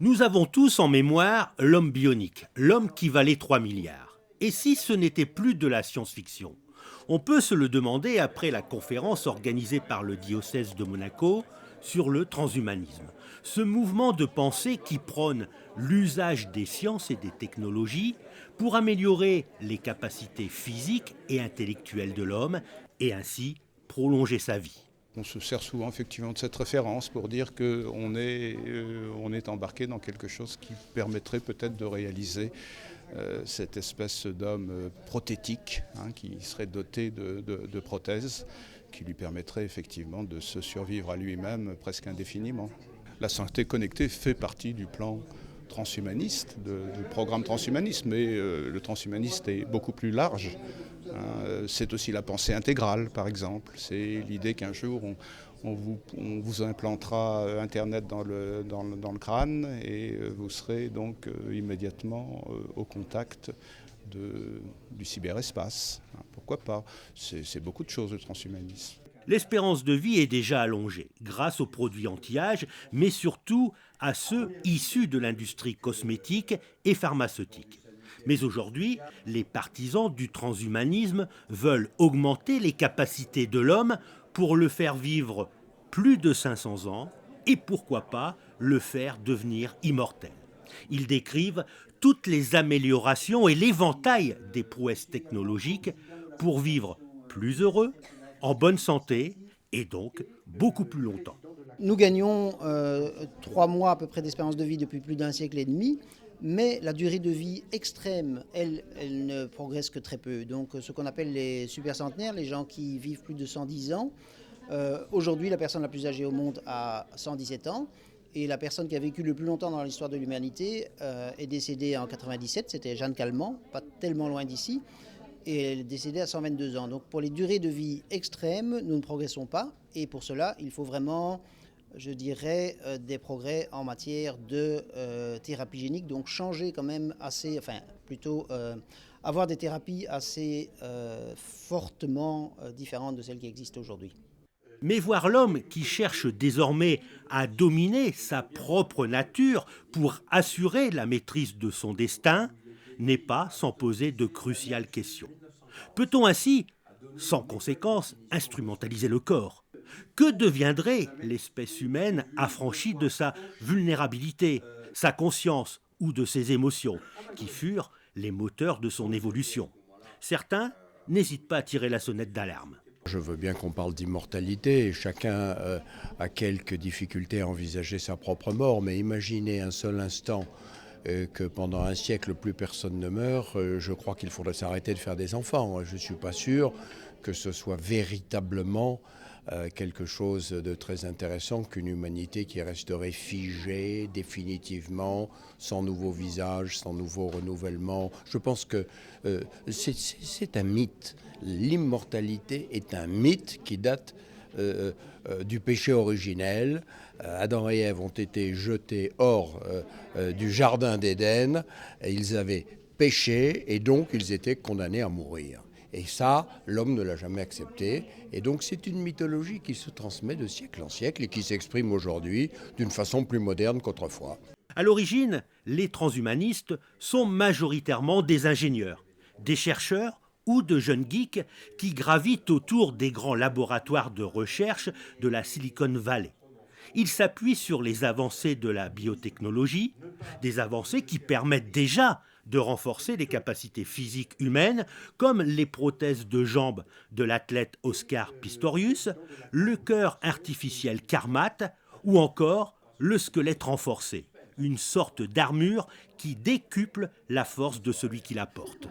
Nous avons tous en mémoire l'homme bionique, l'homme qui valait 3 milliards. Et si ce n'était plus de la science-fiction? On peut se le demander après la conférence organisée par le diocèse de Monaco sur le transhumanisme. Ce mouvement de pensée qui prône l'usage des sciences et des technologies pour améliorer les capacités physiques et intellectuelles de l'homme et ainsi prolonger sa vie. On se sert souvent effectivement de cette référence pour dire qu'on est embarqué dans quelque chose qui permettrait peut-être de réaliser cette espèce d'homme prothétique qui serait doté de prothèses qui lui permettrait effectivement de se survivre à lui-même presque indéfiniment. La santé connectée fait partie du plan transhumaniste, du programme transhumaniste, mais le transhumaniste est beaucoup plus large. C'est aussi la pensée intégrale, par exemple. C'est l'idée qu'un jour, on vous implantera Internet dans le crâne et vous serez donc immédiatement au contact du cyberespace. Pourquoi pas? C'est beaucoup de choses, le transhumanisme. L'espérance de vie est déjà allongée grâce aux produits anti-âge, mais surtout à ceux issus de l'industrie cosmétique et pharmaceutique. Mais aujourd'hui, les partisans du transhumanisme veulent augmenter les capacités de l'homme pour le faire vivre plus de 500 ans et pourquoi pas le faire devenir immortel. Ils décrivent toutes les améliorations et l'éventail des prouesses technologiques pour vivre plus heureux, en bonne santé et donc beaucoup plus longtemps. Nous gagnons 3 mois à peu près d'espérance de vie depuis plus d'un siècle et demi, mais la durée de vie extrême, elle ne progresse que très peu. Donc ce qu'on appelle les supercentenaires, les gens qui vivent plus de 110 ans, aujourd'hui la personne la plus âgée au monde a 117 ans, et la personne qui a vécu le plus longtemps dans l'histoire de l'humanité est décédée en 97, c'était Jeanne Calment, pas tellement loin d'ici. Et elle est décédée à 122 ans. Donc pour les durées de vie extrêmes, nous ne progressons pas. Et pour cela, il faut vraiment, je dirais, des progrès en matière de thérapie génique. Donc changer quand même assez, enfin plutôt avoir des thérapies assez fortement différentes de celles qui existent aujourd'hui. Mais voir l'homme qui cherche désormais à dominer sa propre nature pour assurer la maîtrise de son destin n'est pas sans poser de cruciales questions. Peut-on ainsi, sans conséquence, instrumentaliser le corps? Que deviendrait l'espèce humaine affranchie de sa vulnérabilité, sa conscience ou de ses émotions, qui furent les moteurs de son évolution? Certains n'hésitent pas à tirer la sonnette d'alarme. Je veux bien qu'on parle d'immortalité, et chacun a quelques difficultés à envisager sa propre mort, mais imaginez un seul instant que pendant un siècle plus personne ne meurt, je crois qu'il faudrait s'arrêter de faire des enfants. Je ne suis pas sûr que ce soit véritablement quelque chose de très intéressant qu'une humanité qui resterait figée définitivement, sans nouveau visage, sans nouveau renouvellement. Je pense que c'est un mythe. L'immortalité est un mythe qui date du péché originel. Adam et Ève ont été jetés hors du jardin d'Éden. Ils avaient péché et donc ils étaient condamnés à mourir. Et ça, l'homme ne l'a jamais accepté. Et donc c'est une mythologie qui se transmet de siècle en siècle et qui s'exprime aujourd'hui d'une façon plus moderne qu'autrefois. À l'origine, les transhumanistes sont majoritairement des ingénieurs, des chercheurs ou de jeunes geeks qui gravitent autour des grands laboratoires de recherche de la Silicon Valley. Ils s'appuient sur les avancées de la biotechnologie, des avancées qui permettent déjà de renforcer les capacités physiques humaines, comme les prothèses de jambes de l'athlète Oscar Pistorius, le cœur artificiel Carmat ou encore le squelette renforcé, une sorte d'armure qui décuple la force de celui qui la porte.